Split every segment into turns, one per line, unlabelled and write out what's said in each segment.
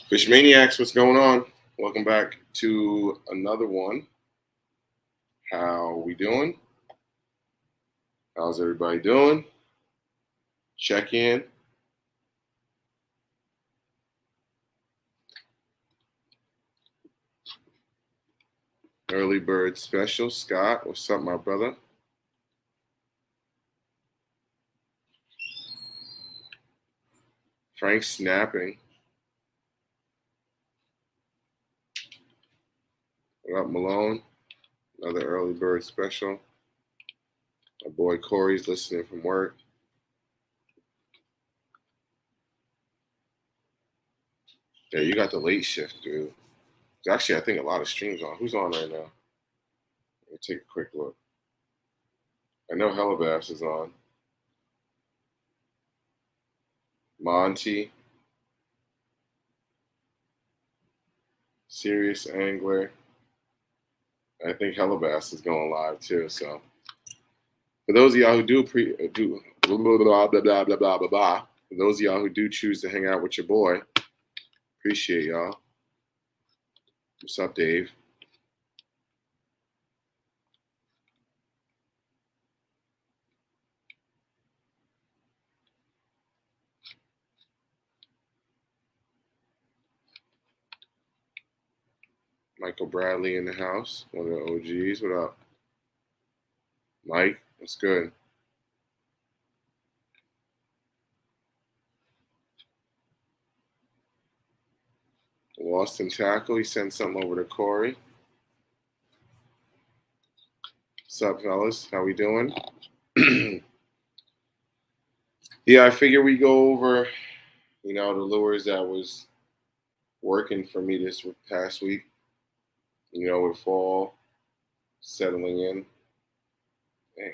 Fish Maniacs, what's going on? Welcome back to another one. How we doing? How's everybody doing? Check in. Early bird special. Scott, what's up, my brother? Frank snapping. What up, Malone? Another early bird special. My boy Corey's listening from work. Yeah, you got the late shift, dude. There's actually, I think, a lot of streams on. Who's on right now? Let me take a quick look. I know Hellabass is on. Monty. Serious Angler. I think Hellabass is going live too. So for those of y'all who do blah blah blah blah blah blah blah. For those of y'all who do choose to hang out with your boy, appreciate y'all. What's up, Dave? Michael Bradley in the house, one of the OGs. What up, Mike? What's good? Lost in tackle. He sent something over to Corey. What's up, fellas? How we doing? Yeah, I figure we go over, the lures that was working for me this past week. With fall settling in. Dang,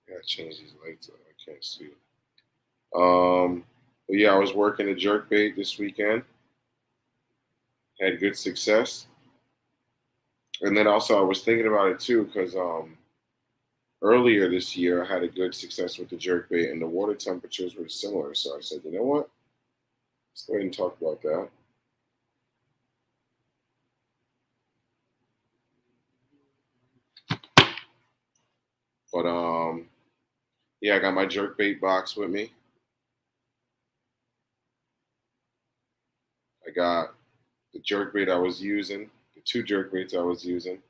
I gotta change these lights up. I can't see. But yeah, I was working a jerkbait this weekend. Had good success. And then also I was thinking about it too, because earlier this year I had a good success with the jerkbait and the water temperatures were similar. So I said, you know what? Let's go ahead and talk about that. But yeah, I got my jerkbait box with me. I got the jerkbait I was using, the two jerkbaits I was using,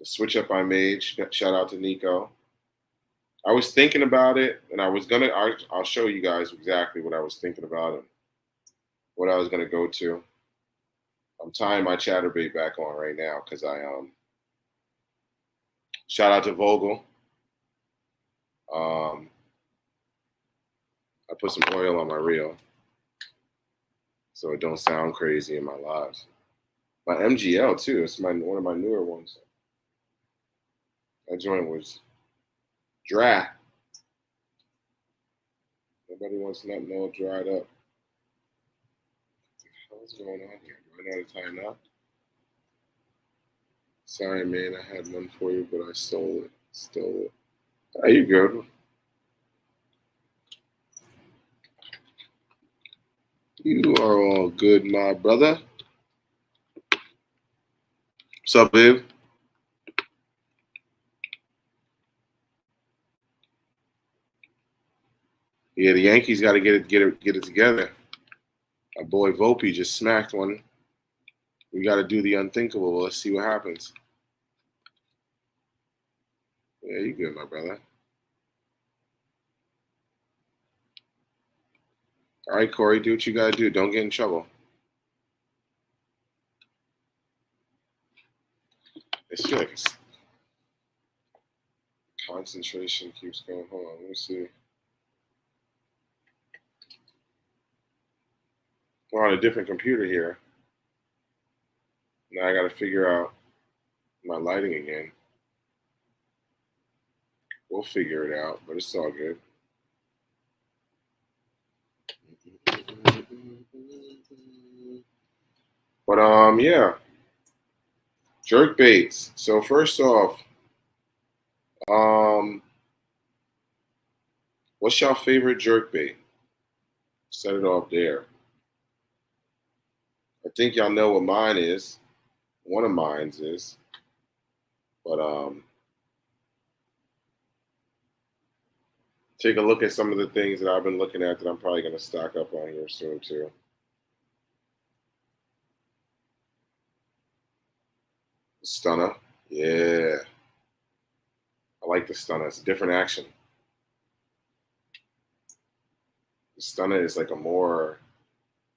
the switch up I made. Shout out to Nico. I was thinking about it, and I'll show you guys exactly what I was thinking about and what I was gonna go to. I'm tying my chatterbait back on right now because shout out to Vogel. I put some oil on my reel so it don't sound crazy in my lives. My MGL too. It's one of my newer ones. That joint was dry. Nobody wants nothing all dried up. What's going on here? Do I know how to tie it up? Sorry, man. I had one for you, but I stole it. Are you good? You are all good, my brother. What's up, babe? Yeah, the Yankees got to get it together. My boy Volpe just smacked one. We got to do the unthinkable. Let's see what happens. Yeah, you good, my brother. All right, Corey, do what you got to do. Don't get in trouble. I feel like it's concentration keeps going. Hold on, let me see. We're on a different computer here. Now I got to figure out my lighting again. We'll figure it out, but it's all good. But yeah, jerk baits. So first off, what's your favorite jerk bait? Set it off there. think y'all know what mine is. One of mine's is. But take a look at some of the things that I've been looking at that I'm probably going to stock up on here soon too. Stunner. Yeah. I like the stunner. It's a different action. The stunner is like a more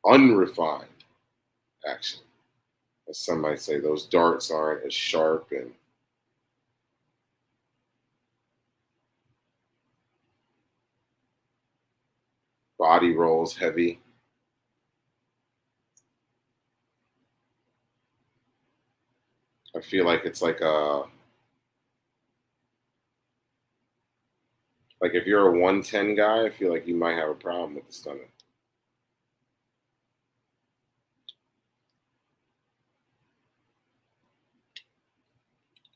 unrefined action. As some might say, those darts aren't as sharp and body rolls heavy. I feel like it's like if you're a 110 guy, I feel like you might have a problem with the stunner.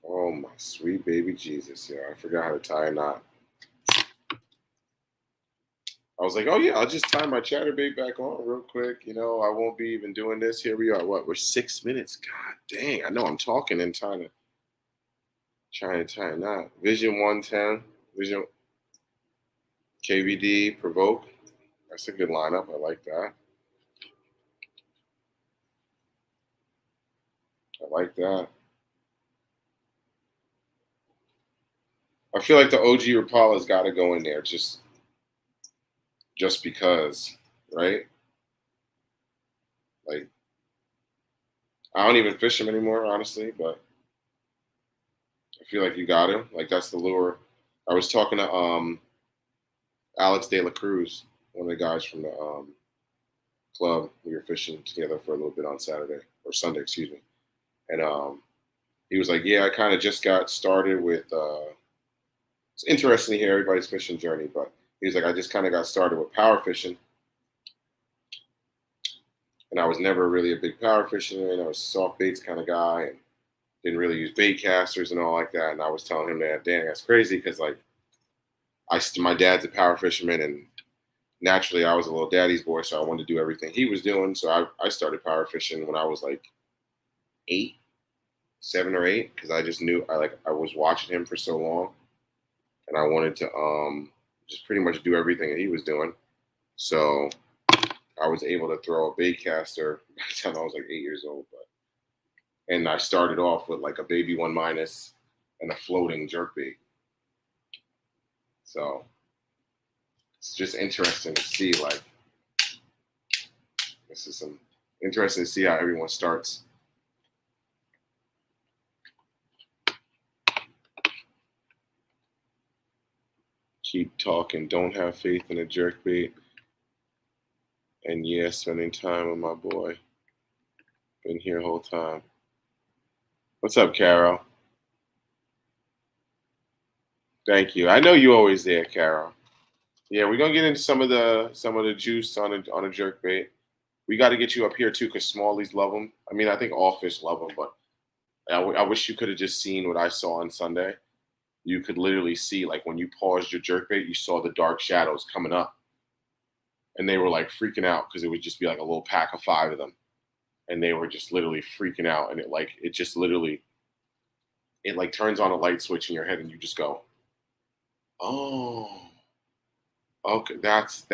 Oh my sweet baby Jesus, yeah, I forgot how to tie a knot. I was like, oh yeah, I'll just tie my chatterbait back on real quick. You know, I won't be even doing this. Here we are. What? We're 6 minutes. God dang! I know I'm talking and trying to tie a knot. Vision 110. Vision KVD provoke. That's a good lineup. I like that. I like that. I feel like the OG Rapala's got to go in there just because, right? Like I don't even fish them anymore, honestly, but I feel like you got to. Like that's the lure. I was talking to Alex De La Cruz, one of the guys from the club. We were fishing together for a little bit on Saturday or Sunday, excuse me. And he was like, "Yeah, I kind of just got started with." It's interesting to hear everybody's fishing journey, but he was like, "I just kind of got started with power fishing, and I was never really a big power fisherman. I was a soft baits kind of guy, and didn't really use bait casters and all like that." And I was telling him that, "Dang, that's crazy," because like my dad's a power fisherman, and naturally I was a little daddy's boy, so I wanted to do everything he was doing. So I started power fishing when I was like 8, 7 or 8, because I just knew I was watching him for so long, and I wanted to just pretty much do everything that he was doing. So I was able to throw a bait caster by the time I was like 8 years old. And I started off with like a baby 1 minus and a floating jerkbait. So it's just interesting to see, like, this is some interesting to see how everyone starts. Keep talking. Don't have faith in a jerkbait. And yeah, spending time with my boy. Been here the whole time. What's up, Carol? Thank you. I know you always there, Carol. Yeah, we're gonna get into some of the juice on a jerkbait. We got to get you up here too, because smallies love them. I mean, I think all fish love them, but I wish you could have just seen what I saw on Sunday. You could literally see, like, when you paused your jerkbait, you saw the dark shadows coming up, and they were like freaking out because it would just be like a little pack of 5 of them, and they were just literally freaking out, and it just literally turns on a light switch in your head, and you just go, oh, okay, that's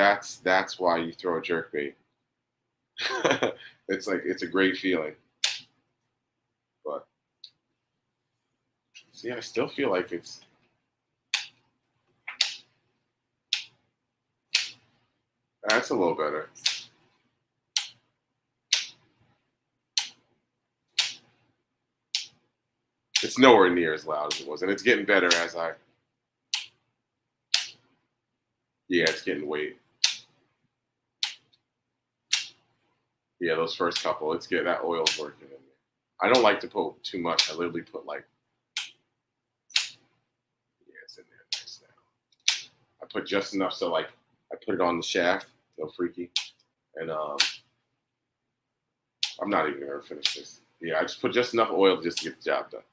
why you throw a jerkbait. It's a great feeling. But see, I still feel like that's a little better. It's nowhere near as loud as it was, and it's getting better as yeah, it's getting weight. Yeah, those first couple, that oil's working in there. I don't like to put too much. I literally put like, yeah, it's in there nice now. I put just enough so like I put it on the shaft, no freaky, and I'm not even gonna finish this. Yeah, I just put just enough oil just to get the job done.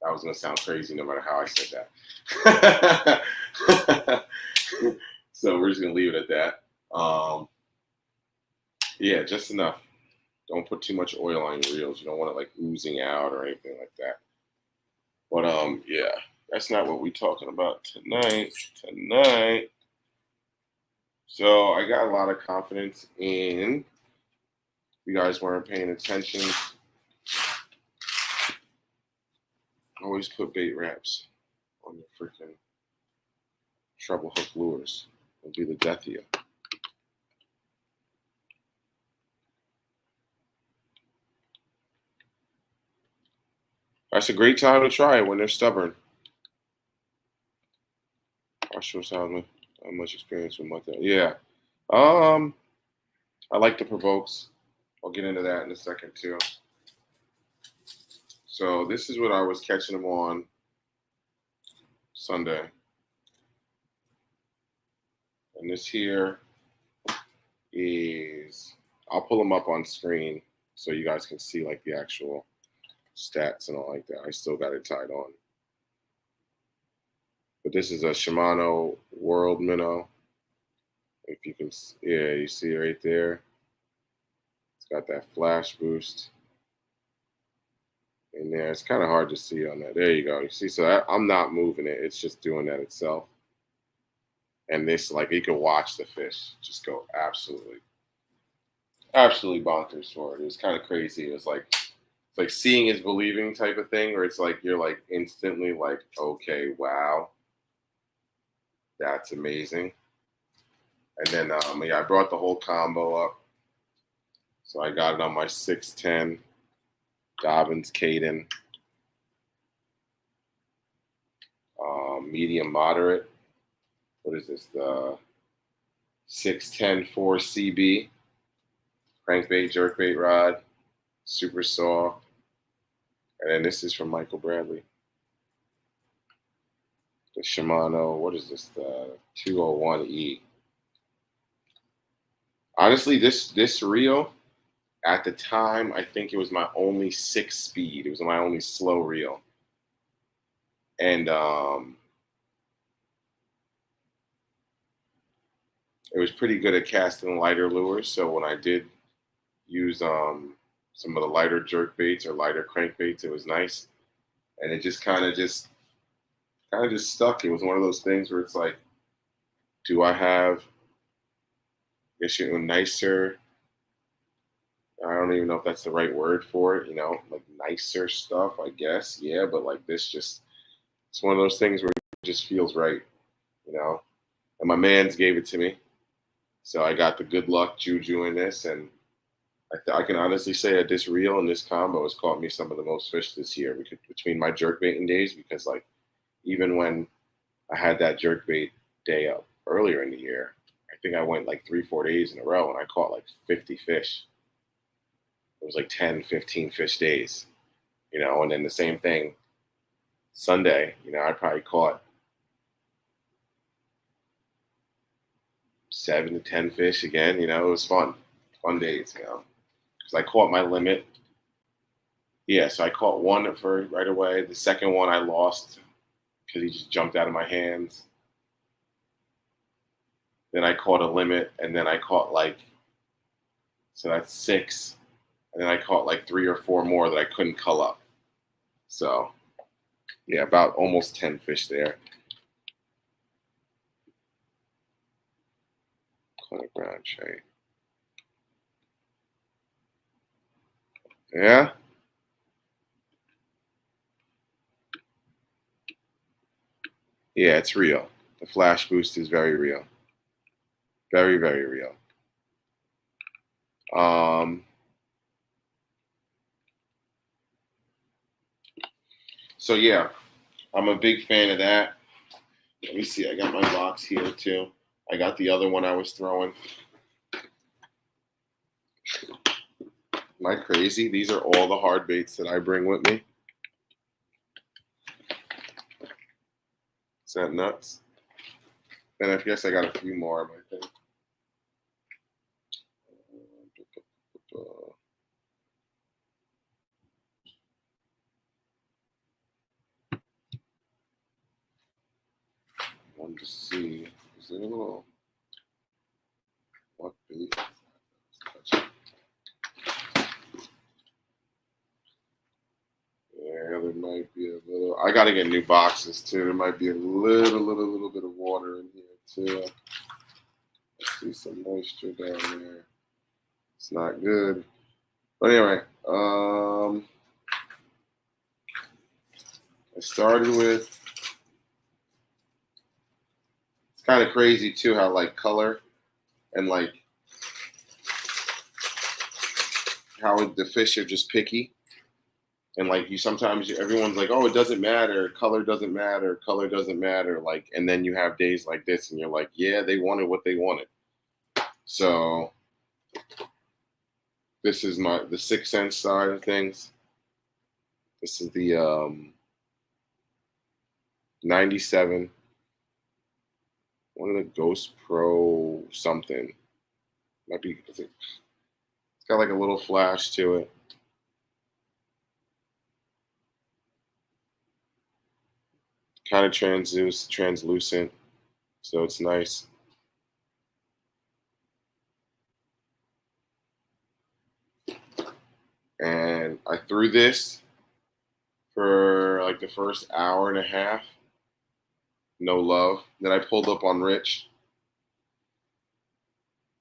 That was gonna sound crazy no matter how I said that. So we're just gonna leave it at that. Yeah, just enough. Don't put too much oil on your reels. You don't want it like oozing out or anything like that. But yeah, that's not what we're talking about tonight. So I got a lot of confidence in. If you guys weren't paying attention, always put bait wraps on your freaking treble hook lures. It'll be the death of you. That's a great time to try it when they're stubborn. I sure sound how much experience with that. Yeah. I like the provokes. I'll get into that in a second too. So this is what I was catching them on Sunday. And this here is, I'll pull them up on screen so you guys can see like the actual stats and all like that. I still got it tied on. But this is a Shimano World Minnow. If you can, yeah, you see it right there. It's got that flash boost in there. It's kind of hard to see on that. There you go. You see, so I'm not moving it. It's just doing that itself. And this, like, you can watch the fish just go absolutely bonkers for it. It was kind of crazy. It was like, it's like seeing is believing type of thing, where it's like you're like instantly like, okay, wow, that's amazing. And then yeah, I brought the whole combo up. So I got it on my 610 Dobbins Caden, medium moderate. What is this? The 610 4CB crankbait jerkbait rod, super soft. And then this is from Michael Bradley. The Shimano, what is this? The 201E. Honestly, this reel, at the time, I think it was my only 6-speed. It was my only slow reel. And it was pretty good at casting lighter lures. So when I did use some of the lighter jerk baits or lighter crankbaits, it was nice. And it just kind of just stuck. It was one of those things where it's like, do I have, I guess, nicer, I don't even know if that's the right word for it, like nicer stuff, I guess. Yeah, but like this just, it's one of those things where it just feels right, And my mans gave it to me. So I got the good luck juju in this. And I can honestly say that this reel and this combo has caught me some of the most fish this year between my jerkbaiting days, because like even when I had that jerkbait day up earlier in the year, I think I went like 3-4 days in a row and I caught like 50 fish. It was like 10, 15 fish days, and then the same thing Sunday, I probably caught 7 to 10 fish again. It was fun days, because I caught my limit. Yeah, so I caught one for right away. The second one I lost because he just jumped out of my hands. Then I caught a limit, and then I caught so that's 6. And then I caught like 3 or 4 more that I couldn't cull up. So, yeah, about almost 10 fish there. Clinic brown shade. Yeah. Yeah, it's real. The flash boost is very real. Very, very real. So yeah, I'm a big fan of that. Let me see. I got my box here too. I got the other one I was throwing. Am I crazy? These are all the hard baits that I bring with me. Is that nuts? And I guess I got a few more, I think. I wanted to see. Is there a little what bait? got to get new boxes too. There might be a little bit of water in here too. I see some moisture down there. It's not good. But anyway, I started with. It's kind of crazy too how like color and like how the fish are just picky. And like you sometimes everyone's like, oh, it doesn't matter, color doesn't matter, color doesn't matter. Like, and then you have days like this, and you're like, yeah, they wanted what they wanted. So this is the 6 cents side of things. This is the 97. One of the Ghost Pro something. Might be. It's got like a little flash to it. Kind of translucent, so it's nice. And I threw this for like the first hour and a half. No love. Then I pulled up on Rich.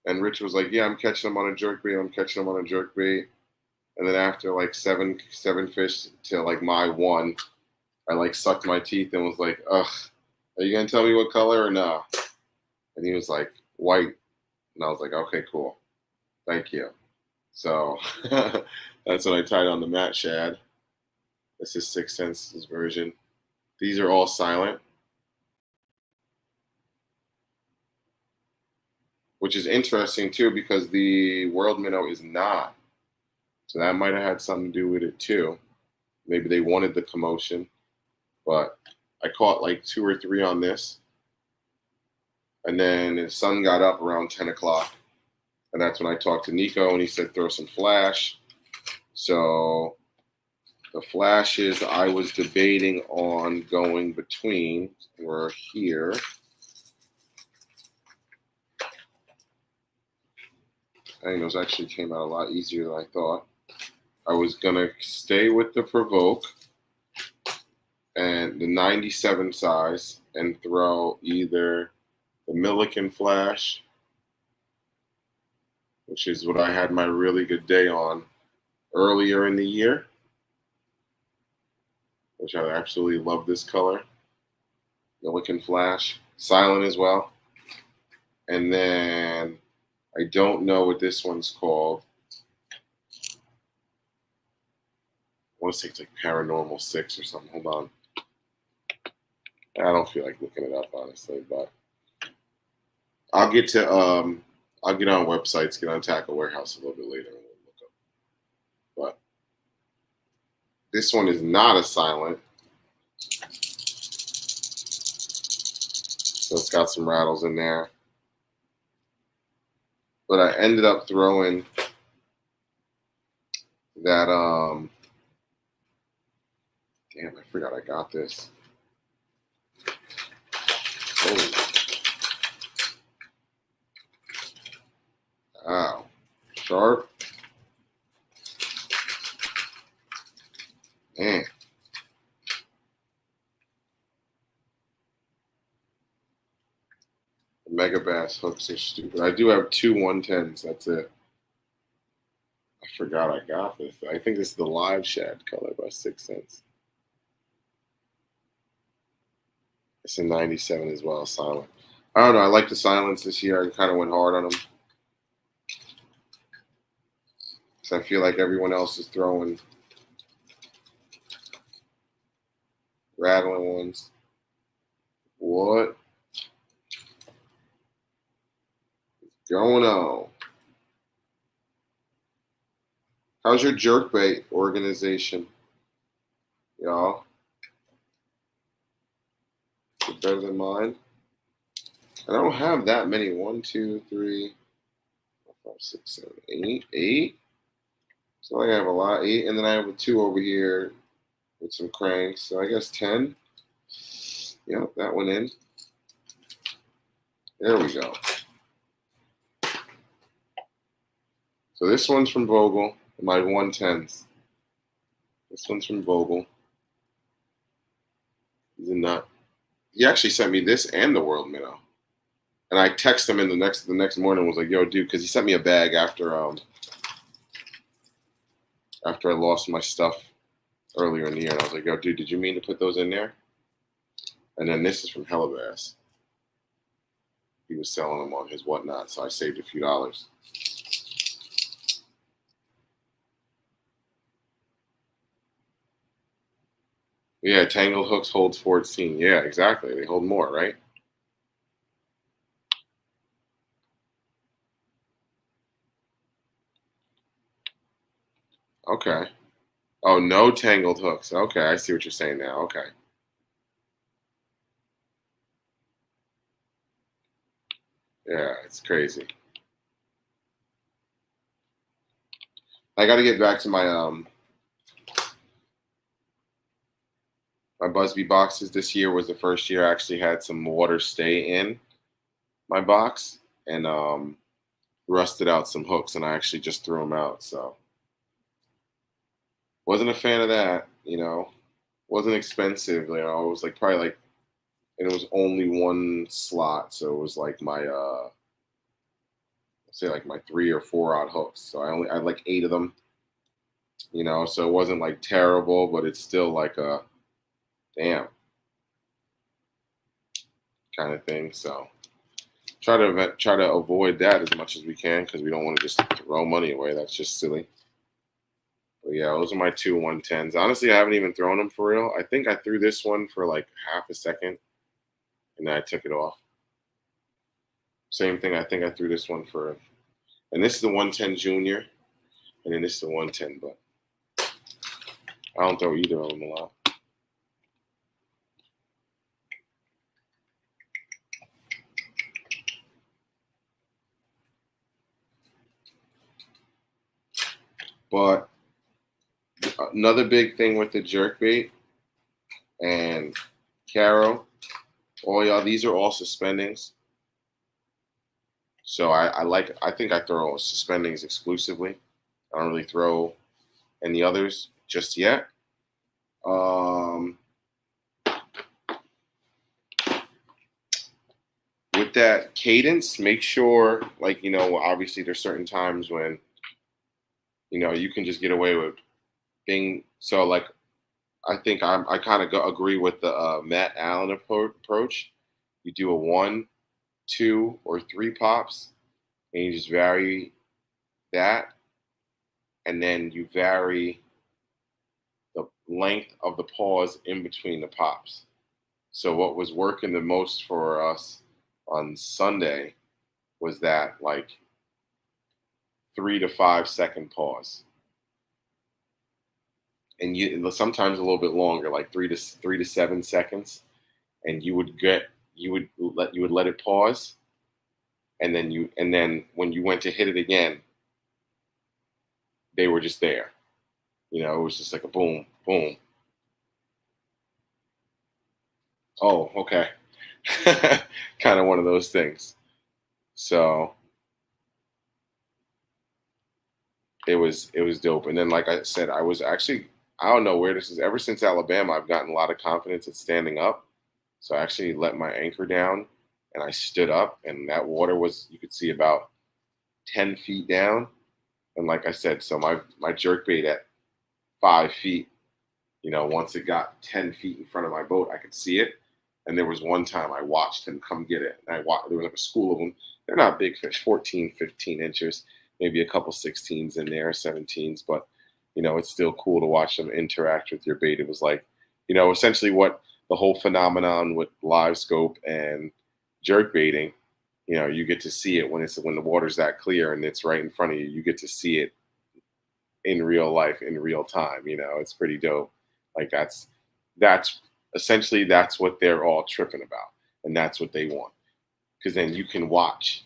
And Rich was like, yeah, I'm catching them on a jerkbait. I'm catching them on a jerkbait. And then after like seven fish to like my one, I like sucked my teeth and was like, ugh, are you going to tell me what color or no? And he was like, white. And I was like, okay, cool. Thank you. So that's when I tied on the Matt Shad. This is 6 Cents' version. These are all silent, which is interesting too because the World Minnow is not. So that might have had something to do with it too. Maybe they wanted the commotion, but I caught like 2 or 3 on this. And then the sun got up around 10 o'clock. And that's when I talked to Nico and he said, throw some flash. So the flashes I was debating on going between were here. I think those actually came out a lot easier than I thought. I was going to stay with the Provoke and the 97 size and throw either the Milliken Flash, which is what I had my really good day on earlier in the year, which I absolutely love this color. Milliken Flash, silent as well. And then I don't know what this one's called. I want to say it's like Paranormal 6 or something. Hold on. I don't feel like looking it up, honestly, but I'll get to I'll get on websites, get on Tackle Warehouse a little bit later and we'll look up. But this one is not a silent. So it's got some rattles in there. But I ended up throwing that damn, I forgot I got this. Oh. Wow. Sharp. Man. The Mega Bass hooks are stupid. I do have 2 110s. That's it. I forgot I got this. I think this is the Live Shad color by 6 Cents. It's a 97 as well, silent. I don't know. I like the silence this year. I kind of went hard on them. So I feel like everyone else is throwing rattling ones. What is going on? How's your jerkbait organization, y'all? Is it better than mine? I don't have that many. 1, 2, 3, 4, 5, 6, 7, 8. 8. So I have a lot. 8, and then I have a 2 over here with some cranks. So I guess 10. Yep, that went in. There we go. So this one's from Vogel, my 110s. This one's from Vogel. He's a nut. He actually sent me this and the world minnow. And I texted him in the next morning, was like, yo, dude, because he sent me a bag after I lost my stuff earlier in the year. And I was like, yo, dude, did you mean to put those in there? And then this is from Hellabass. He was selling them on his whatnot, so I saved a few dollars. Yeah, tangled hooks holds 14. Yeah, exactly. They hold more, right? Okay. Oh, no tangled hooks. Okay, I see what you're saying now. Okay. Yeah, it's crazy. I got to get back to my Busby boxes. This year was the first year I actually had some water stay in my box and rusted out some hooks, and I actually just threw them out. So wasn't a fan of that. Wasn't expensive. It was like probably like, and it was only one slot, so it was like my say like my 3 or 4 odd hooks. So I had like 8 of them. So it wasn't like terrible, but it's still like a damn kind of thing. So try to avoid that as much as we can because we don't want to just throw money away. That's just silly. But yeah, those are my 2 110s. Honestly, I haven't even thrown them for real. I think I threw this one for like half a second, and then I took it off. Same thing. I think I threw this one for, and this is the 110 Junior, and then this is the 110. But I don't throw either of them a lot. But another big thing with the jerkbait and Caro, all y'all, these are all suspendings. So I think I throw suspendings exclusively. I don't really throw any others just yet. With that cadence, make sure, like, obviously there's certain times when, you can just get away with being, so like, I think I kind of agree with the Matt Allen approach. You do a 1, 2, or 3 pops, and you just vary that, and then you vary the length of the pause in between the pops. So what was working the most for us on Sunday was that like 3 to 5 second pause, and you sometimes a little bit longer, like 3 to 7 seconds, and you would let it pause, and then when you went to hit it again, they were just there. It was just like a boom, boom. Oh, okay. Kind of one of those things. So it was dope. And then, like I said, I was actually, I don't know where this is. Ever since Alabama, I've gotten a lot of confidence at standing up. So I actually let my anchor down and I stood up, and that water was, you could see about 10 feet down. And like I said, so my jerk bait at 5 feet, once it got 10 feet in front of my boat, I could see it. And there was one time I watched him come get it. And there was like a school of them. They're not big fish, 14, 15 inches, maybe a couple 16s in there, 17s. But, it's still cool to watch them interact with your bait. It was like, essentially what the whole phenomenon with live scope and jerk baiting, you get to see it when the water's that clear and it's right in front of you. You get to see it in real life, in real time. It's pretty dope. Like that's essentially that's what they're all tripping about, and that's what they want, because then you can watch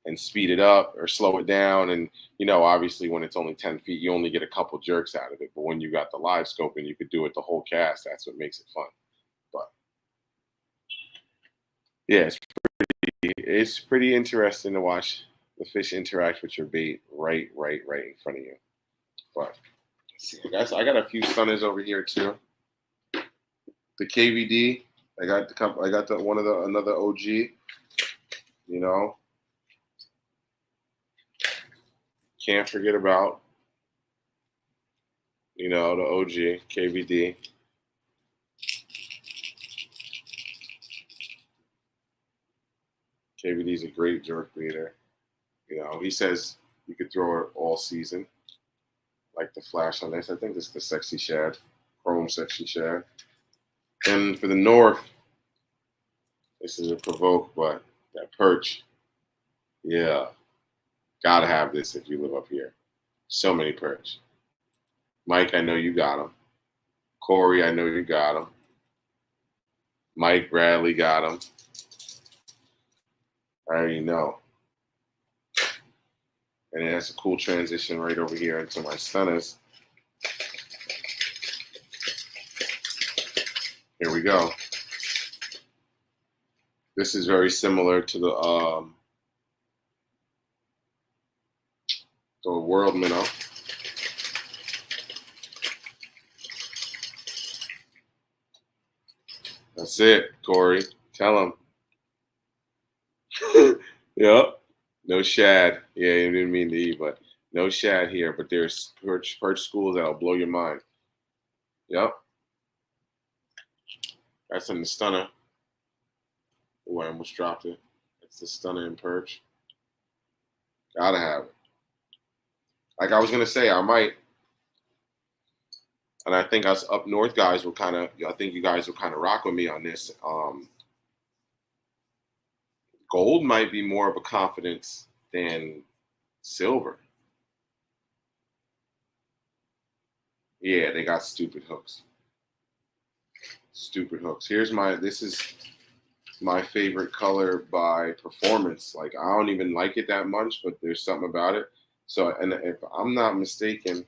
and speed it up or slow it down, and obviously when it's only 10 feet, you only get a couple jerks out of it. But when you got the live scope and you could do it the whole cast, that's what makes it fun. But yeah, it's pretty interesting to watch the fish interact with your bait right in front of you. But let's see, guys, I got a few stunners over here too. The KVD, I got the couple. I got the one of the another OG. You know, can't forget about the OG KVD. KVD's a great jerk baiter. He says you could throw it all season, like the flash on this. I think this is the Sexy Shad, Chrome Sexy Shad. And for the North, this is a provoke, but that perch, yeah, gotta have this if you live up here. So many perch. Mike, I know you got them. Corey, I know you got them. Mike Bradley got them. I already know. And that's a cool transition right over here into my stunners. Here we go. This is very similar to the World Minnow. That's it, Corey. Tell him. Yep. No shad. Yeah, you didn't mean to eat, but no shad here. But there's perch schools that'll blow your mind. Yep. That's in the stunner. Oh, I almost dropped it. It's the stunner and perch. Gotta have it. Like I was gonna say, I might, and I think us up north guys will kind of. I think you guys will kind of rock with me on this. Gold might be more of a confidence than silver. Yeah, they got stupid hooks. Stupid hooks. This is my favorite color by performance. Like I don't even like it that much, but there's something about it. So, and if I'm not mistaken,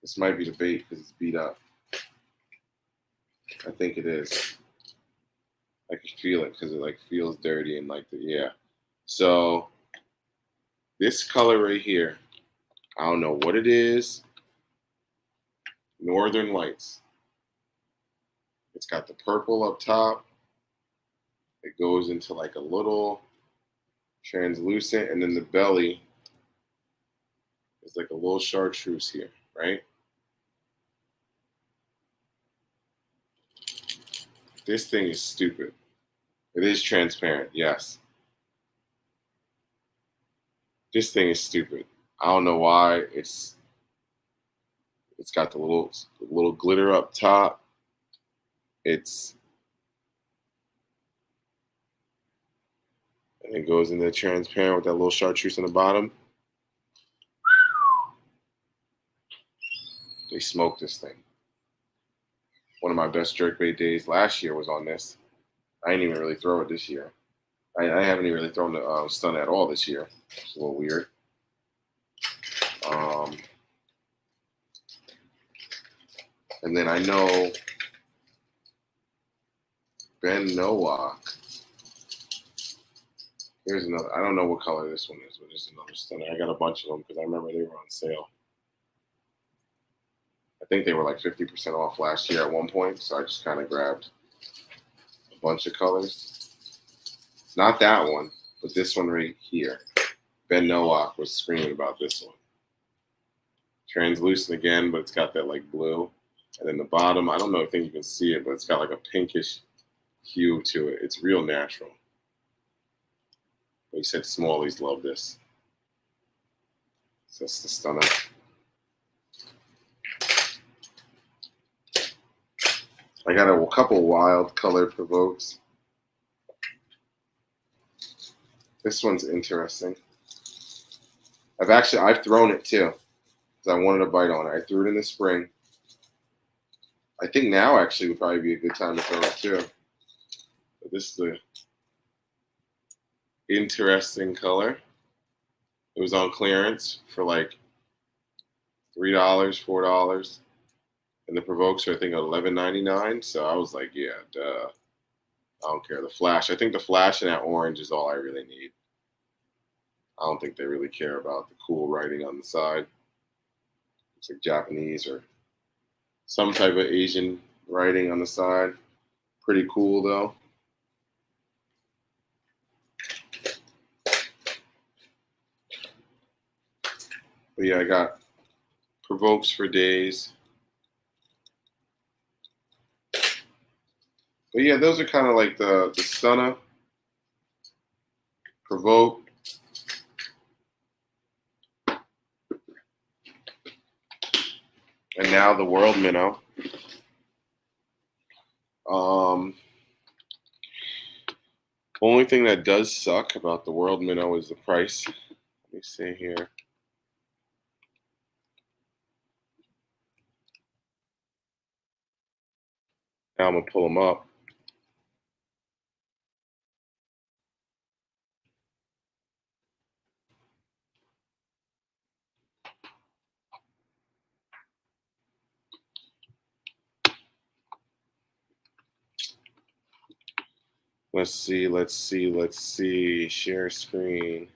this might be the bait because it's beat up. I think it is. I can feel it because it like feels dirty and yeah. So this color right here, I don't know what it is. Northern Lights. It's got the purple up top. It goes into like a little translucent, and then the belly is like a little chartreuse here, right? This thing is stupid. It is transparent, yes. This thing is stupid. I don't know why. It's got the little glitter up top. And it goes into transparent with that little chartreuse on the bottom. They smoked this thing. One of my best jerkbait days last year was on this. I didn't even really throw it this year. I haven't even really thrown the stun at all this year. It's a little weird. And then I know Ben Nowak. Here's another. I don't know what color this one is, but it's another stunner. I got a bunch of them because I remember they were on sale. I think they were like 50% off last year at one point, so I just kind of grabbed a bunch of colors. Not that one, but this one right here. Ben Nowak was screaming about this one. Translucent again, but it's got that like blue. And then the bottom, I don't know if you can see it, but it's got like a pinkish hue to it. It's real natural. He said smallies love this. So that's the stunner. I got a couple wild color provokes. This one's interesting. I've thrown it too because I wanted a bite on it. I threw it in the spring. I think now actually would probably be a good time to throw it too. But this is the interesting color. It was on clearance for like $3, $4, and the provokes are I think $11.99. So I was like, yeah, duh. I don't care. The flash. I think the flash and that orange is all I really need. I don't think they really care about the cool writing on the side. It's like Japanese or some type of Asian writing on the side. Pretty cool though. But yeah, I got provokes for days. But yeah, those are kind of like the stunner, provoke, and now the world minnow. Only thing that does suck about the world minnow is the price. Let me see here. Now I'm gonna pull them up. Let's see. Share screen.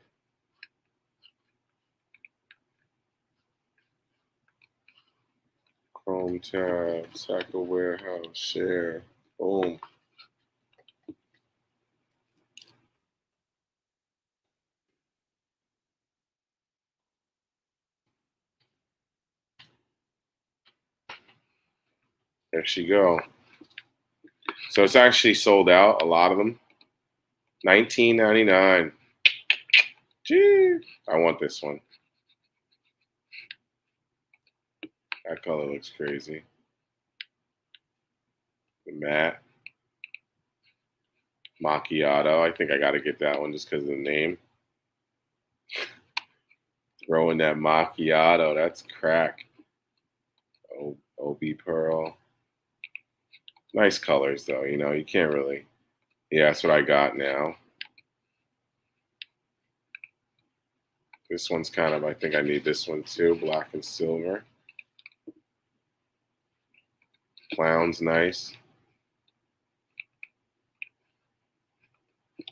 Chrome tab, Tackle Warehouse, share. Boom. There she go. So it's actually sold out, a lot of them. $19.99. Gee, I want this one. That color looks crazy. The matte macchiato. I think I got to get that one just because of the name. Throwing that macchiato. That's crack. OB Pearl. Nice colors though. You know, you can't really. Yeah, that's what I got now. This one's kind of, I think I need this one too. Black and silver. Clown's nice.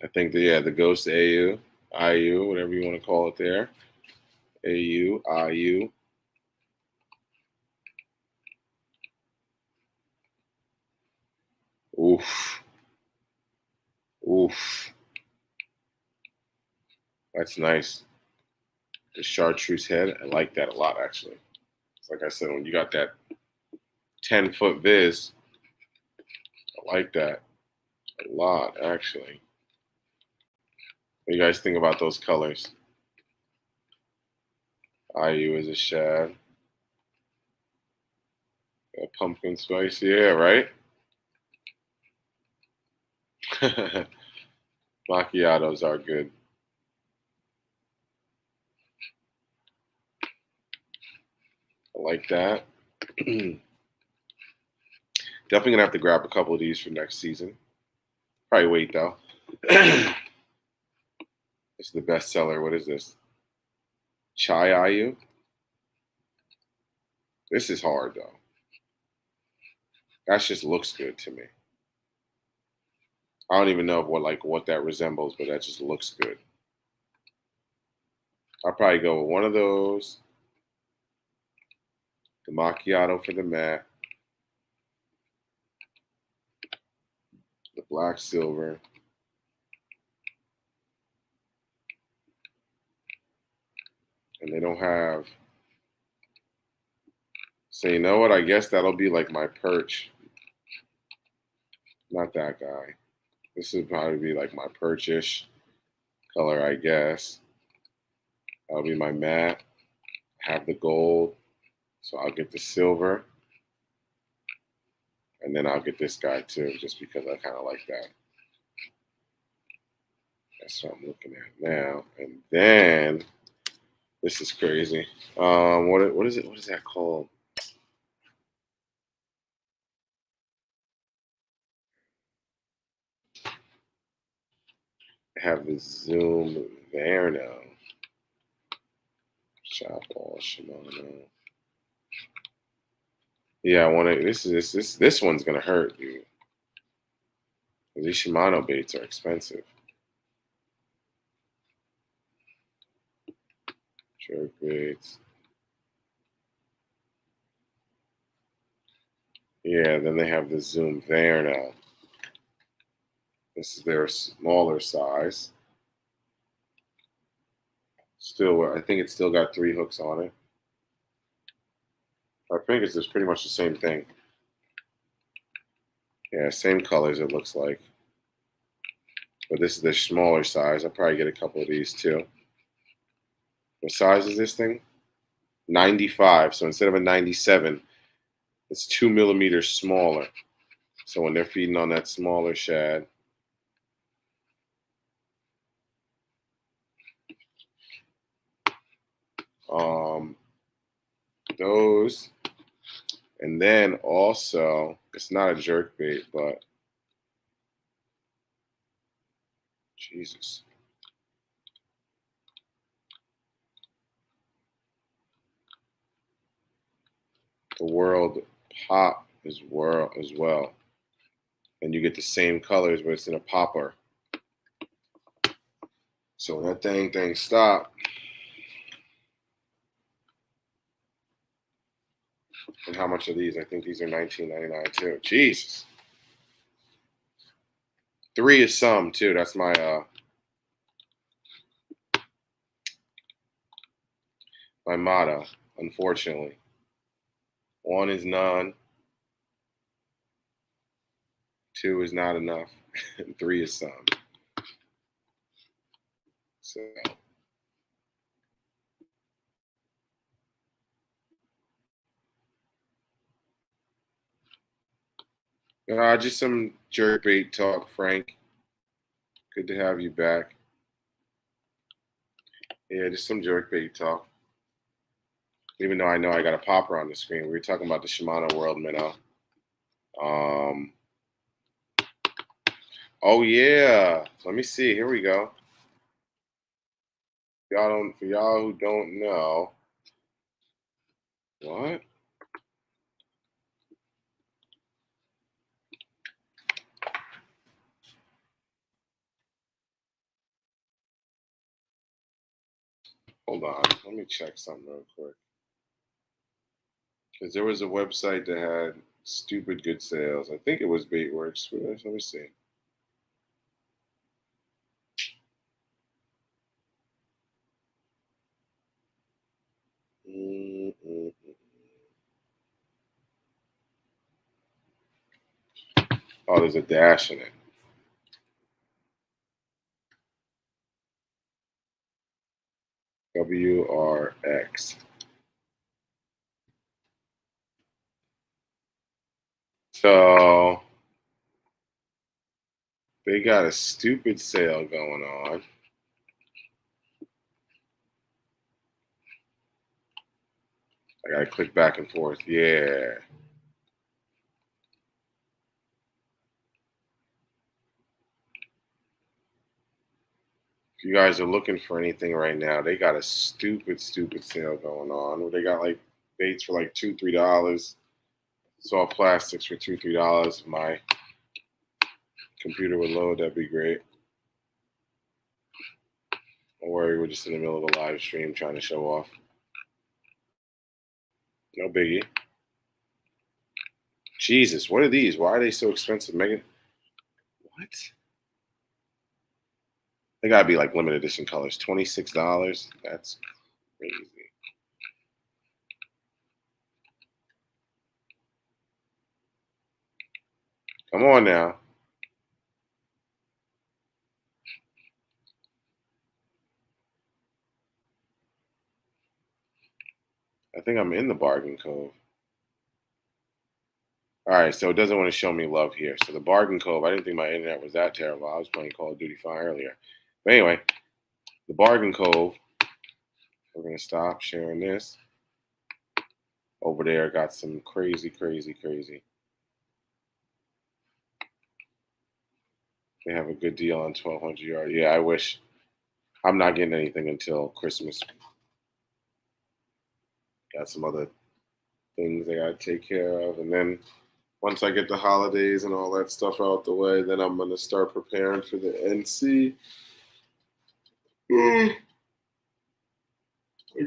I think the Ghost AU, IU, whatever you want to call it there. AU, IU. Oof. Oof. That's nice. The chartreuse head, I like that a lot actually. It's like I said, when you got that 10-foot viz, I like that a lot actually. What do you guys think about those colors? IU is a shad. A pumpkin spice, yeah, right? Macchiatos are good. I like that. Definitely gonna have to grab a couple of these for next season. Probably wait though. This is the best seller. What is this? Chai IU? This is hard though. That just looks good to me. I don't even know what that resembles, but that just looks good. I'll probably go with one of those. The macchiato for the matte. The black silver. And they don't have. So you know what? I guess that'll be like my perch. Not that guy. This would probably be like my perchish color, I guess. That'll be my matte. Have the gold. So I'll get the silver. And then I'll get this guy too, just because I kind of like that. That's what I'm looking at now. And then this is crazy. What is it? What is that called? I have the Zoom Verno. Shop all Shimano. Yeah, I want to. This one's gonna hurt, dude. These Shimano baits are expensive. Jerkbaits. Yeah, then they have the Zoom Verno. This is their smaller size. Still, I think it's still got 3 hooks on it. I think it's just pretty much the same thing. Yeah, same colors it looks like. But this is the smaller size. I'll probably get a couple of these too. What size is this thing? 95. So instead of a 97, it's 2 millimeters smaller. So when they're feeding on that smaller shad, those, and then also, it's not a jerkbait, but Jesus. The World Pop as well. And you get the same colors, but it's in a popper. So when that thing stop, and how much are these? I think these are $19.99 too. Jesus. 3 is some too. That's my my motto, unfortunately. 1 is none, 2 is not enough, and 3 is some. So just some jerkbait talk, Frank. Good to have you back. Yeah, just some jerkbait talk. Even though I know I got a popper on the screen, we were talking about the Shimano World Minnow. Oh yeah, let me see. Here we go. For y'all who don't know, what? Hold on, let me check something real quick. Because there was a website that had stupid good sales. I think it was Baitworks. Let me see. Oh, there's a dash in it. WRX. So they got a stupid sale going on. I gotta click back and forth. Yeah. If you guys are looking for anything right now, they got a stupid sale going on. They got like baits for like $2, $3. Soft plastics for $2, $3. If my computer would load, that'd be great. Don't worry, we're just in the middle of a live stream trying to show off. No biggie. Jesus, what are these? Why are they so expensive, Megan? What? They gotta be like limited edition colors. $26. That's crazy. Come on now. I think I'm in the bargain cove. All right, so it doesn't want to show me love here. So the bargain cove, I didn't think my internet was that terrible. I was playing Call of Duty Fine earlier. But anyway, the bargain cove, we're going to stop sharing this. Over there, got some crazy. They have a good deal on 1,200 yard. Yeah, I wish. I'm not getting anything until Christmas. Got some other things I got to take care of. And then once I get the holidays and all that stuff out the way, then I'm going to start preparing for the NC. I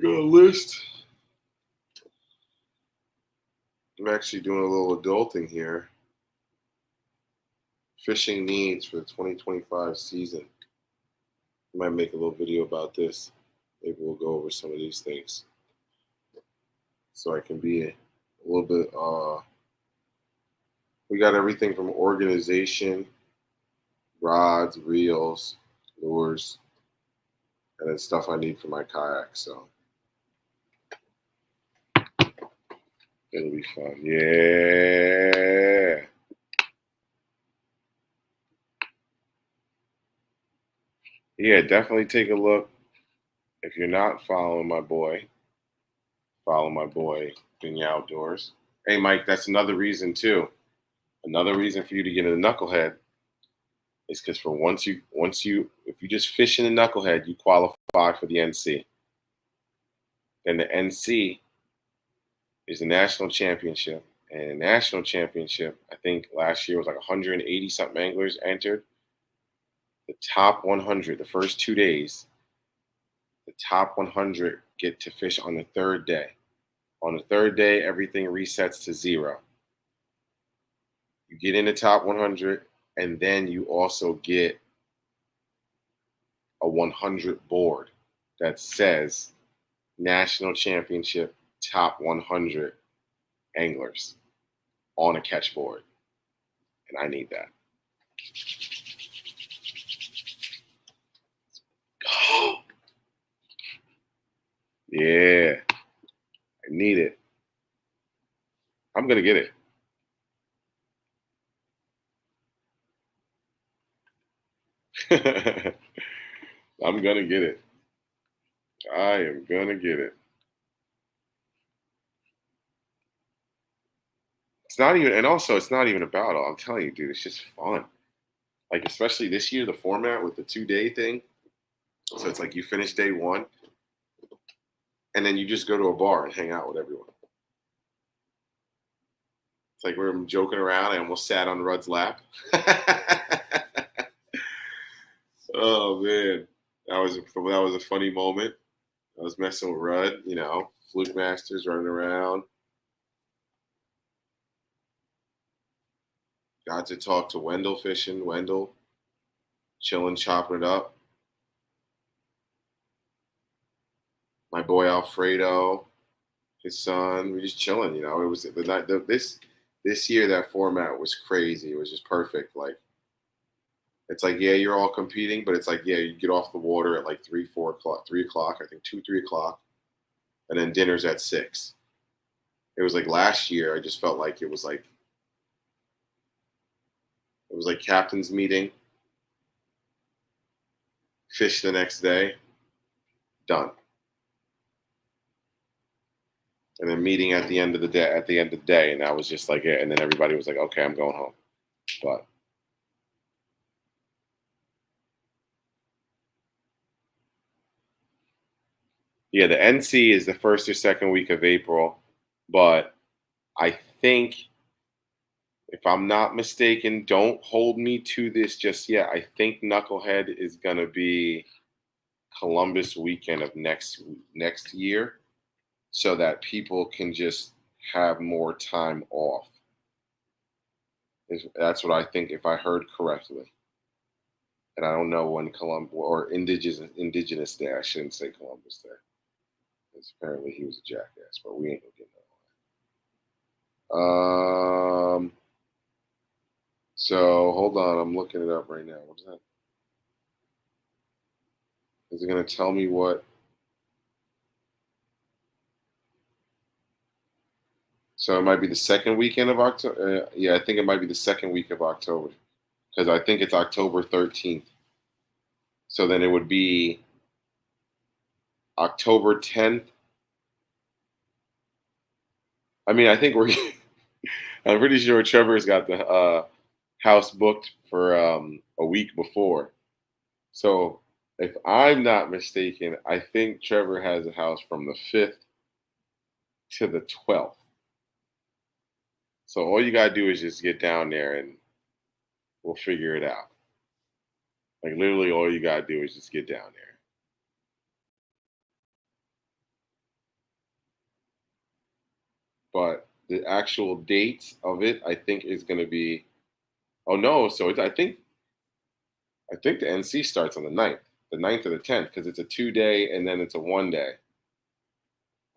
got a list. I'm actually doing a little adulting here. fishing needs for the 2025 season. I might make a little video about this. Maybe we'll go over some of these things so I can be a little bit. We got everything from organization, rods, reels, lures, and then stuff I need for my kayak. So it'll be fun. Yeah. Yeah, definitely take a look. If you're not following my boy, follow my boy in the outdoors. Hey, Mike, that's another reason too. Another reason for you to get a knucklehead is because for if you just fish in the knucklehead, you qualify for the NC. And the NC is the national championship. And the national championship, I think last year was like 180 something anglers entered. The top 100, the first 2 days, the top 100 get to fish on the third day. On the third day, everything resets to zero. You get in the top 100, and then you also get a 100 board that says National Championship Top 100 Anglers on a catch board. And I need that. Yeah, I need it. I'm going to get it. I'm going to get it. I am going to get it. It's not even, and also it's not even about all. I'm telling you, dude, it's just fun. Like, especially this year, the format with the 2-day thing. So it's like you finish day one, and then you just go to a bar and hang out with everyone. It's like we're joking around. I almost sat on Rudd's lap. Oh man, that was a funny moment. I was messing with Rudd, Fluke Masters running around. Got to talk to Wendell fishing. Wendell chilling, chopping it up. My boy Alfredo, his son, we're just chilling. It was the night. This year that format was crazy. It was just perfect. Like, it's like, yeah, you're all competing, but it's like, yeah, you get off the water at like 3 o'clock, I think 2, 3 o'clock, and then dinner's at 6. It was like last year. I just felt like it was like captain's meeting, fish the next day, done, and then meeting at the end of the day, and that was just like it. And then everybody was like, okay, I'm going home, but. Yeah, the NC is the first or second week of April, but I think, if I'm not mistaken, don't hold me to this just yet. I think Knucklehead is going to be Columbus weekend of next year, so that people can just have more time off. That's what I think, if I heard correctly. And I don't know when Columbus or Indigenous Day. I shouldn't say Columbus Day, because apparently he was a jackass. But we ain't gonna get that. So hold on, I'm looking it up right now. What is that? Is it gonna tell me what? So it might be the second weekend of October. Yeah, I think it might be the second week of October, because I think it's October 13th. So then it would be October 10th. I mean, I think we're. I'm pretty sure Trevor's got the house booked for a week before. So if I'm not mistaken, I think Trevor has a house from the 5th to the 12th. So all you gotta do is just get down there and we'll figure it out. Like, literally all you gotta do is just get down there. But the actual dates of it, I think, is gonna be Oh no, so I think the NC starts on the ninth or the 10th, because it's a 2 day and then it's a 1 day.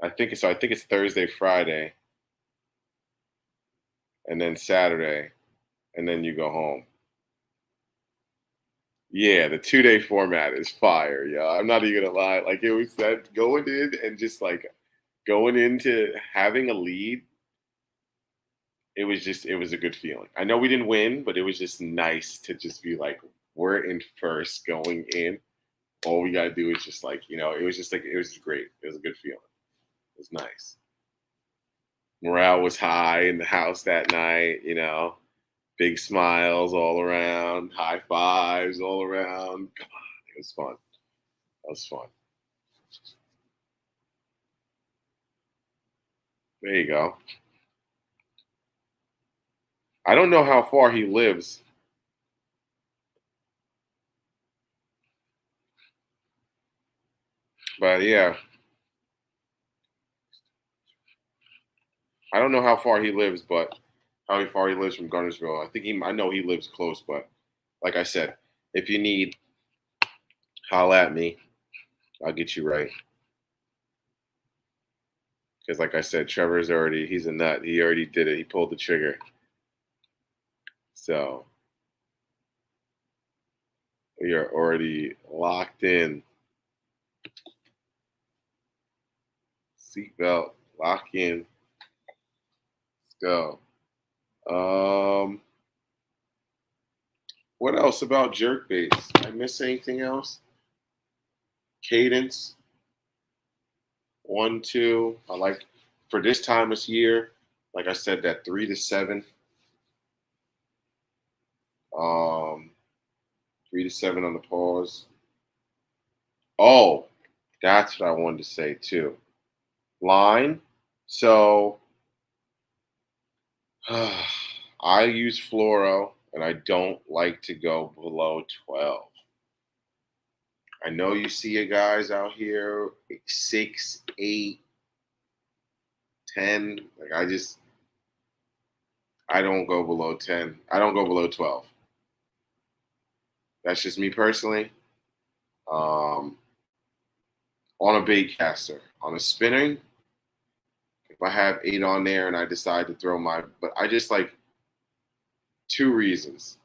I think it's Thursday, Friday, and then Saturday, and then you go home. Yeah, the 2 day format is fire. Yeah, I'm not even gonna lie. Like it was that going in and just like going into having a lead. It was a good feeling. I know we didn't win, but it was just nice to just be like we're in first going in. All we gotta do is just like it was just like it was great. It was a good feeling. It was nice. Morale was high in the house that night. Big smiles all around, high fives all around. Come on, it was fun. That was fun. There you go. I don't know how far he lives, but yeah, I don't know how far he lives, but how far he lives from Gunnersville. I know he lives close, but like I said, if you need, holla at me. I'll get you right. Because like I said, he's a nut. He already did it. He pulled the trigger. So we are already locked in. Seatbelt, lock in. Let's go. What else about jerkbaits? Did I miss anything else? Cadence, 1, 2. I like for this time of year, like I said, that 3 to 7. Um, 3 to 7 on the pause. Oh, that's what I wanted to say too. Line. So I use fluoro, and I don't like to go below 12. I know you see you guys out here 6, 8, 10. Like I don't go below 10. I don't go below 12. That's just me personally. Um, on a bait caster, on a spinning, if I have 8 on there and I decide to throw but I just like 2 reasons.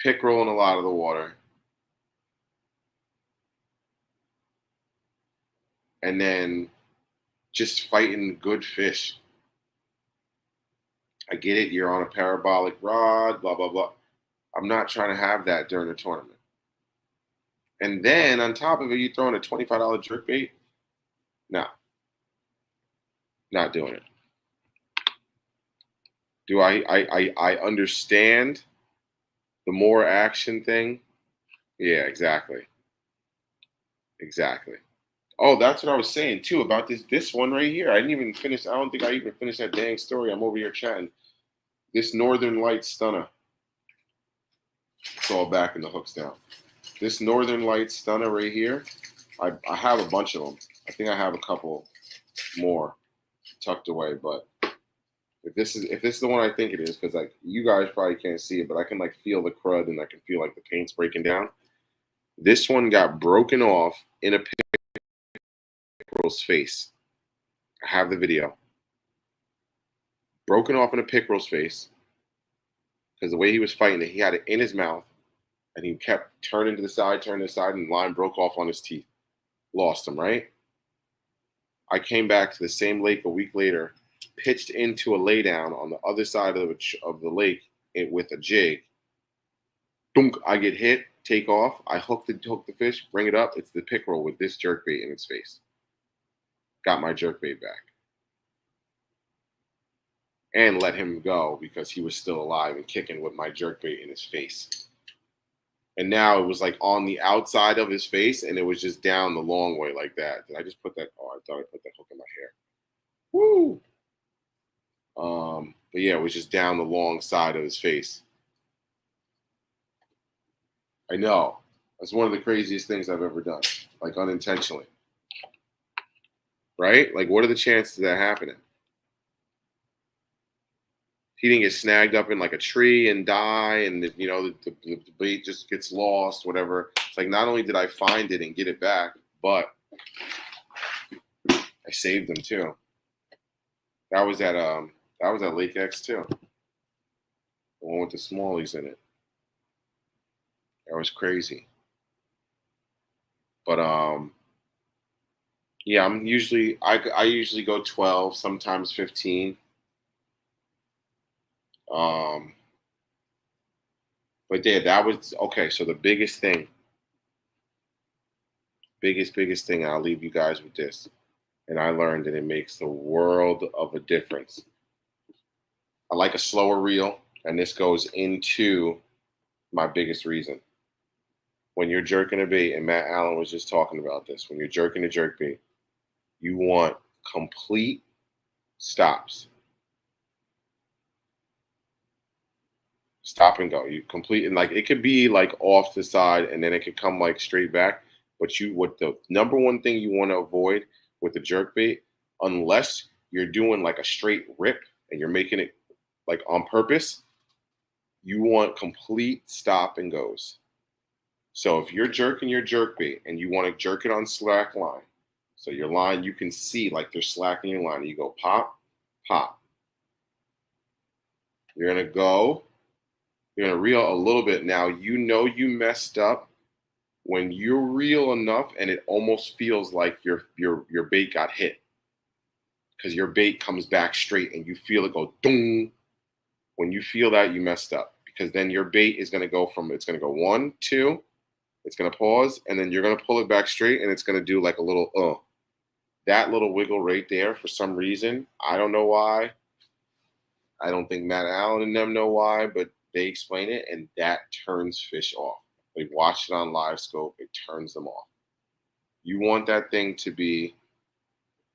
Pick rolling a lot of the water, and then just fighting good fish. I get it. You're on a parabolic rod, blah, blah, blah. I'm not trying to have that during a tournament. And then on top of it, you throwing a $25 jerk bait? No, not doing it. Do I understand the more action thing? Yeah, exactly. Exactly. Oh, that's what I was saying too about this one right here. I didn't even finish. I don't think I even finished that dang story. I'm over here chatting. This Northern Light stunner. It's all back in the hooks now. This Northern Light stunner right here. I have a bunch of them. I think I have a couple more tucked away, but if this is the one I think it is, because like you guys probably can't see it, but I can like feel the crud and I can feel like the paint's breaking down. This one got broken off in a pickerel's face. I have the video. Broken off in a pickerel's face because the way he was fighting it, he had it in his mouth and he kept turning to the side, and the line broke off on his teeth. Lost him, right? I came back to the same lake a week later, pitched into a laydown on the other side of the lake with a jig. Boom! I get hit, take off. I hook the fish, bring it up. It's the pickerel with this jerkbait in its face. Got my jerkbait back. And let him go because he was still alive and kicking with my jerkbait in his face. And now it was like on the outside of his face, and it was just down the long way like that. Did I just put that? Oh, I thought I put that hook in my hair. Woo! But yeah, it was just down the long side of his face. I know. That's one of the craziest things I've ever done, like unintentionally. Right? Like, what are the chances of that happening? he didn't get snagged up in like a tree and die, and the bait just gets lost, whatever. It's like not only did I find it and get it back, but I saved them too. That was at Lake X too. The one with the smallies in it. That was crazy. But yeah, I usually go 12, sometimes 15. Um, but yeah, that was okay. So the biggest thing, and I'll leave you guys with this. And I learned that it makes the world of a difference. I like a slower reel, and this goes into my biggest reason. When you're jerking a bait, and Matt Allen was just talking about this, when you're jerking a jerk bait, you want complete stops. Stop and go. You complete, and like it could be like off the side and then it could come like straight back. But what the number one thing you want to avoid with the jerk bait, unless you're doing like a straight rip and you're making it like on purpose, you want complete stop and goes. So if you're jerking your jerk bait and you want to jerk it on slack line, so your line you can see like there's slack in your line, and you go pop, pop. You're gonna go. You're gonna reel a little bit. Now you know you messed up when you reel enough, and it almost feels like your bait got hit because your bait comes back straight, and you feel it go dong. When you feel that, you messed up because then your bait is gonna go it's gonna go 1, 2. It's gonna pause, and then you're gonna pull it back straight, and it's gonna do like a little that little wiggle right there. For some reason, I don't know why. I don't think Matt Allen and them know why, but they explain it, and that turns fish off. They watch it on live scope, it turns them off. You want that thing to be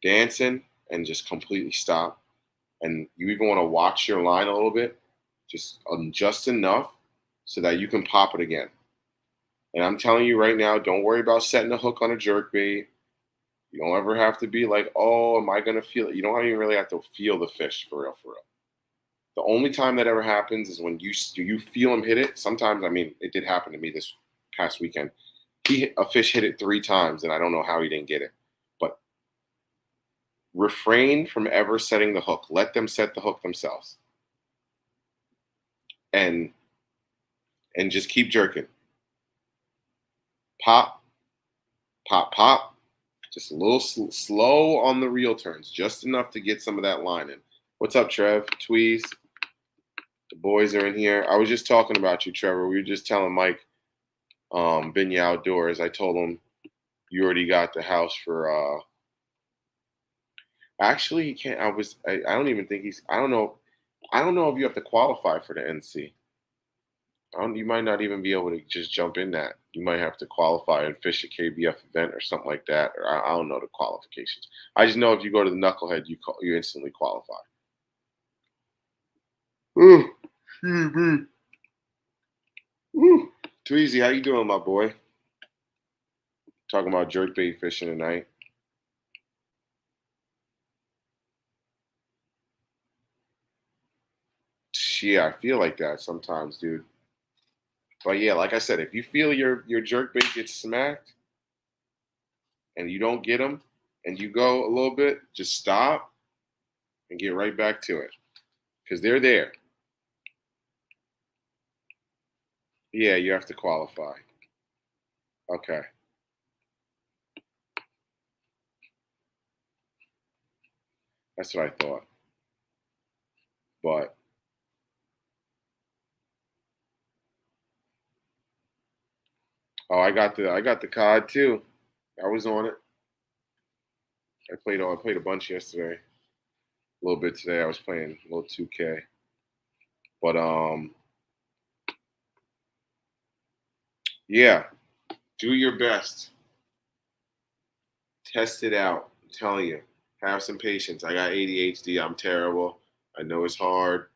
dancing and just completely stop. And you even want to watch your line a little bit, just enough so that you can pop it again. And I'm telling you right now, don't worry about setting a hook on a jerk bait. You don't ever have to be like, oh, am I going to feel it? You don't even really have to feel the fish for real, for real. The only time that ever happens is when you feel him hit it. Sometimes, I mean, it did happen to me this past weekend. A fish hit it 3 times, and I don't know how he didn't get it. But refrain from ever setting the hook. Let them set the hook themselves, and just keep jerking. Pop, pop, pop. Just a little slow on the reel turns, just enough to get some of that line in. What's up, Trev? Tweez. The boys are in here. I was just talking about you, Trevor. We were just telling Mike, Binya Outdoors. I told him you already got the house for. Actually, he can't. I don't even think he's. I don't know. I don't know if you have to qualify for the NC. You might not even be able to just jump in that. You might have to qualify and fish a KBF event or something like that. Or I don't know the qualifications. I just know if you go to the Knucklehead, you instantly qualify. Ooh, excuse me. Ooh. Tweezy, how you doing, my boy? Talking about jerkbait fishing tonight. Yeah, I feel like that sometimes, dude. But yeah, like I said, if you feel your jerkbait gets smacked and you don't get them and you go a little bit, just stop and get right back to it because they're there. Yeah, you have to qualify. Okay. That's what I thought. But I got the COD too. I was on it. I played a bunch yesterday. A little bit today. I was playing a little 2K. But yeah, do your best. Test it out. I'm telling you. Have some patience. I got ADHD. I'm terrible. I know it's hard.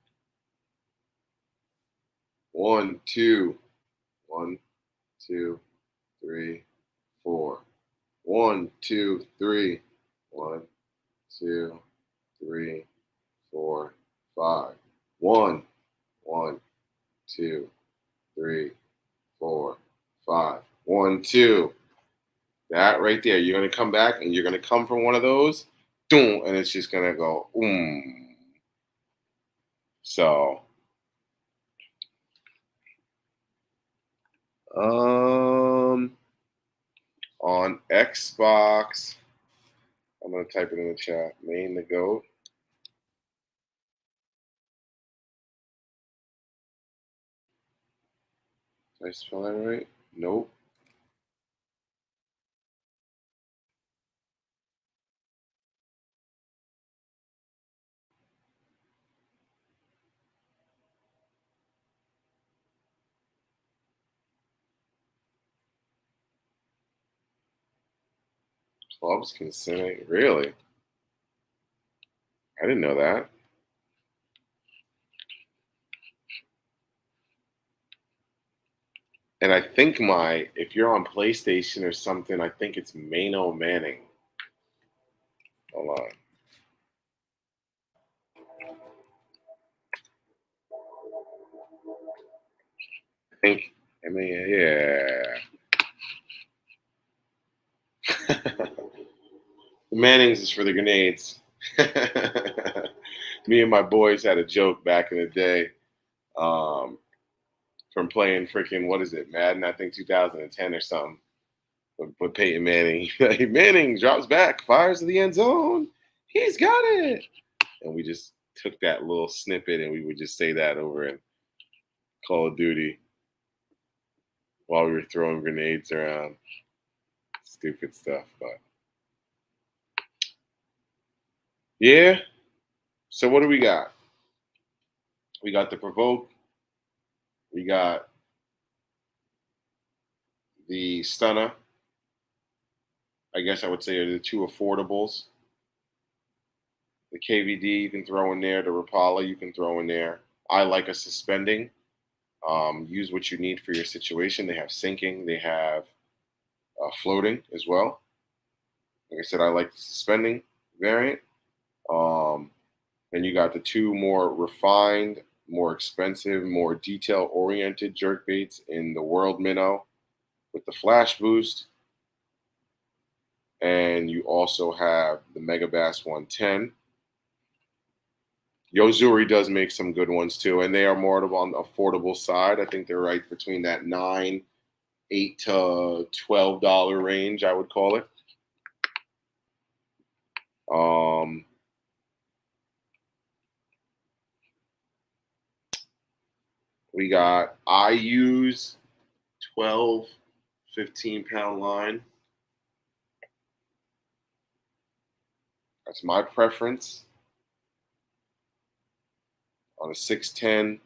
1, 2, 1, 2, 3, 4. 1, 2, 3. 1, 2, 3, 4, 5. One, 2, 3, 4, 5. 1, 2. That right there. You're gonna come back and you're gonna come from one of those, boom, and it's just gonna go, So, um, on Xbox, I'm gonna type it in the chat. Main the goat. Did I spell that right? Nope. Clubs can sing. Really? I didn't know that. And I think if you're on PlayStation or something, I think it's Mano Manning. Hold on. I think, yeah. The Mannings is for the grenades. Me and my boys had a joke back in the day from playing freaking, what is it, Madden, I think 2010 or something. With Peyton Manning. Manning drops back, fires to the end zone. He's got it. And we just took that little snippet and we would just say that over in Call of Duty while we were throwing grenades around. Stupid stuff, but yeah. So what do we got? We got the provoke. We got the stunner. I guess I would say are the two affordables. The KVD you can throw in there. The Rapala you can throw in there. I like a suspending. Use what you need for your situation. They have sinking. They have floating as well. Like I said, I like the suspending variant. Um, and you got the two more refined, more expensive, more detail-oriented jerk baits in the World Minnow with the flash boost. And you also have the Mega Bass 110. Yozuri does make some good ones too, and they are more on the affordable side. I think they're right between that $8 to $12 range, I would call it. I use 12, 15-pound line. That's my preference on a 610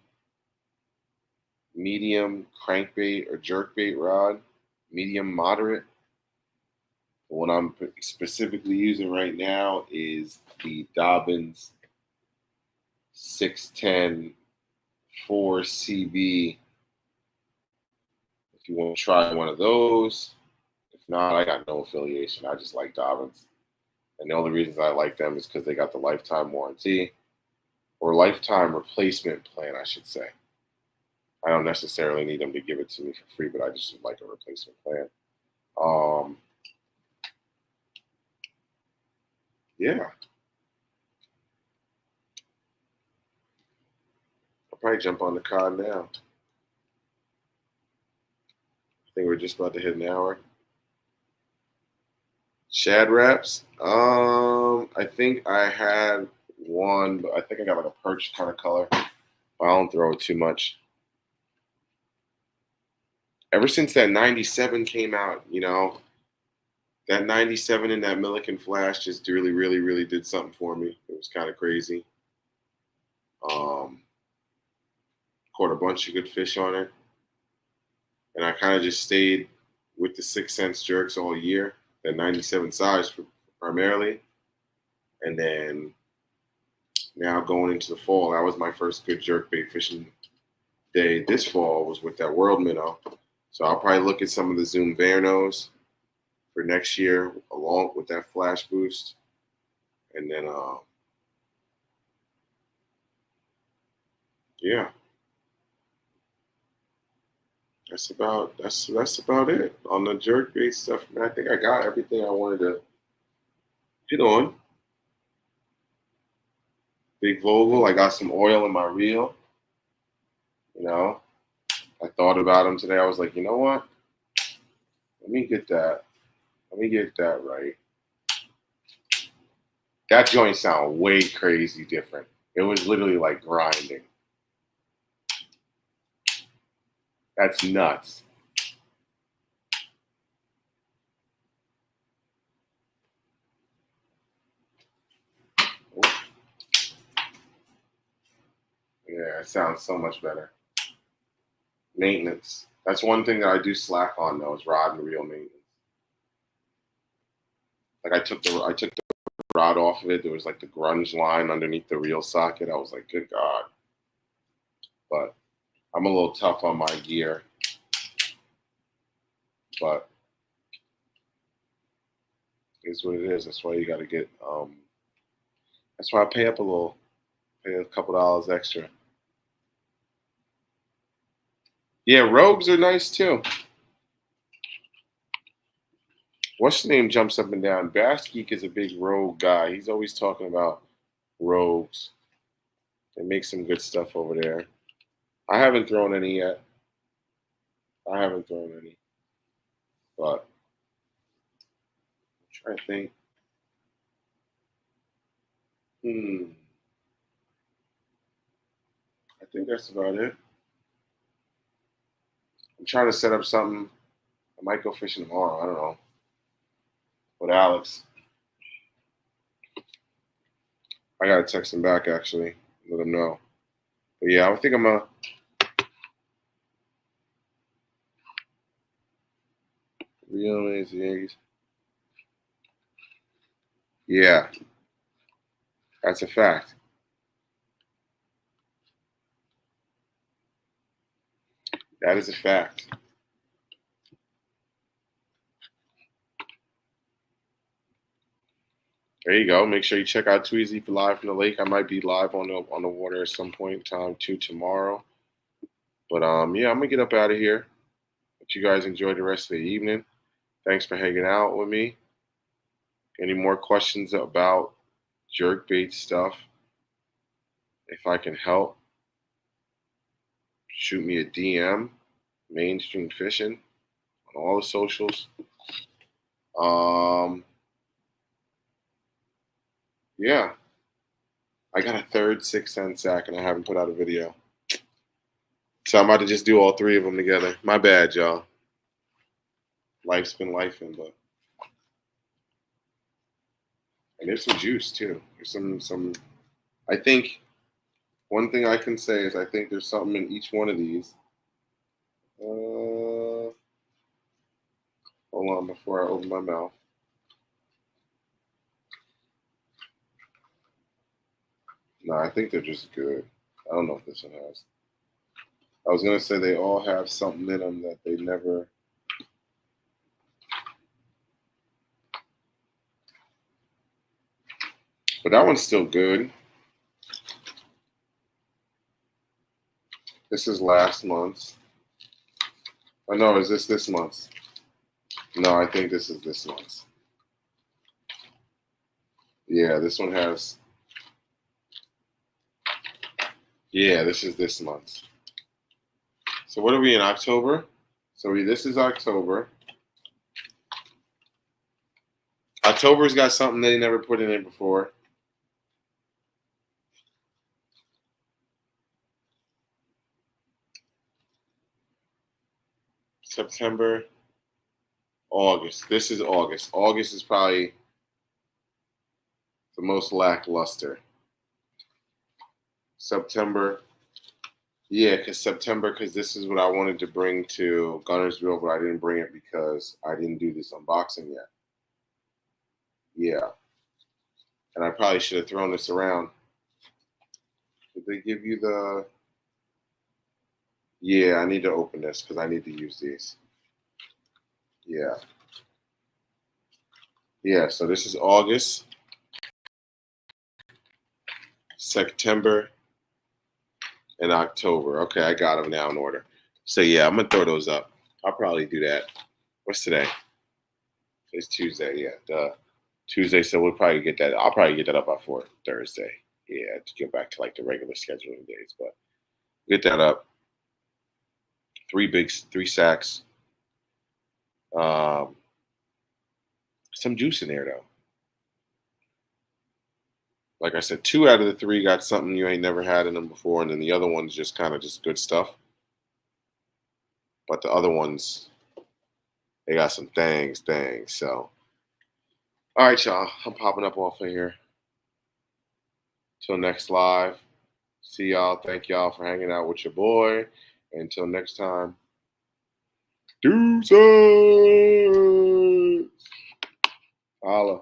medium crankbait or jerkbait rod, medium moderate. The one I'm specifically using right now is the Dobbins 610 4CB. If you want to try one of those, if not, I got no affiliation. I just like Dobbins. And the only reasons I like them is because they got the lifetime warranty or lifetime replacement plan, I should say. I don't necessarily need them to give it to me for free, but I just like a replacement plan. Yeah. I'll probably jump on the cod now. I think we're just about to hit an hour. Shad wraps. I think I had one, but I think I got like a perch kind of color. I don't throw it too much. Ever since that 97 came out, that 97 and that Milliken Flash just really, really, really did something for me. It was kind of crazy. Caught a bunch of good fish on it. And I kind of just stayed with the 6 cents jerks all year, that 97 size primarily. And then now going into the fall, that was my first good jerkbait fishing day this fall was with that World Minnow. So I'll probably look at some of the Zoom Vernos for next year along with that flash boost. And then yeah, that's about it on the jerkbait stuff. Man, I think I got everything I wanted to hit on. Big Vogel. I got some oil in my reel. You know, I thought about him today. I was like, you know what? Let me get that. Let me get that right. That joint sounded way crazy different. It was literally like grinding. That's nuts. Yeah, it sounds so much better. Maintenance. That's one thing that I do slack on though, is rod and reel maintenance. Like I took the rod off of it. There was like the grunge line underneath the reel socket. I was like, good God. But I'm a little tough on my gear. But it's what it is. That's why you gotta get that's why I pay up a little, pay a couple dollars extra. Yeah, rogues are nice too. What's the name jumps up and down? Bass Geek is a big rogue guy. He's always talking about rogues. They make some good stuff over there. I haven't thrown any yet. I haven't thrown any. But I'm trying to think. I think that's about it. I'm trying to set up something. I might go fishing tomorrow. I don't know. With Alex. I gotta text him back actually. Let him know. But yeah, I think I'm a real amazing. Yeah, that's a fact. That is a fact. There you go. Make sure you check out Tweezy for Live from the Lake. I might be live on the water at some point in time too tomorrow. But yeah, I'm gonna get up out of here. Let you guys enjoy the rest of the evening. Thanks for hanging out with me. Any more questions about jerkbait stuff? If I can help, shoot me a DM. Mainstream Fishing on all the socials. Um, yeah, I got a third 6 cent sack and I haven't put out a video. So I'm about to just do all three of them together. My bad, y'all. Life's been lifing, but and there's some juice too. There's some. I think one thing I can say is I think there's something in each one of these. Hold on before I open my mouth. No, I think they're just good. I don't know if this one has. I was gonna say they all have something in them that they never. But that one's still good. This is last month's. Oh no, is this month's? No, I think this is this month's. Yeah, this one has. Yeah, this is this month's. So what are we in October? This is October. October's got something they never put in it before. September, August. This is August. August is probably the most lackluster. September. Yeah, because this is what I wanted to bring to Gunnersville, but I didn't bring it because I didn't do this unboxing yet. Yeah. And I probably should have thrown this around. Did they give you the... Yeah, I need to open this because I need to use these. Yeah. Yeah, so this is August, September, in October. Okay, I got them now in order. So yeah, I'm gonna throw those up. I'll probably do that. What's today? It's Tuesday. Yeah, Tuesday. So we'll probably get that. I'll probably get that up before Thursday. Yeah, to get back to like the regular scheduling days, but get that up. 3 sacks. Um, some juice in there though. Like I said, 2 out of the 3 got something you ain't never had in them before, and then the other one's just kind of just good stuff. But the other ones, they got some things. So, all right, y'all. I'm popping up off of here. Till next live. See y'all. Thank y'all for hanging out with your boy. Until next time. Deuces. Holla.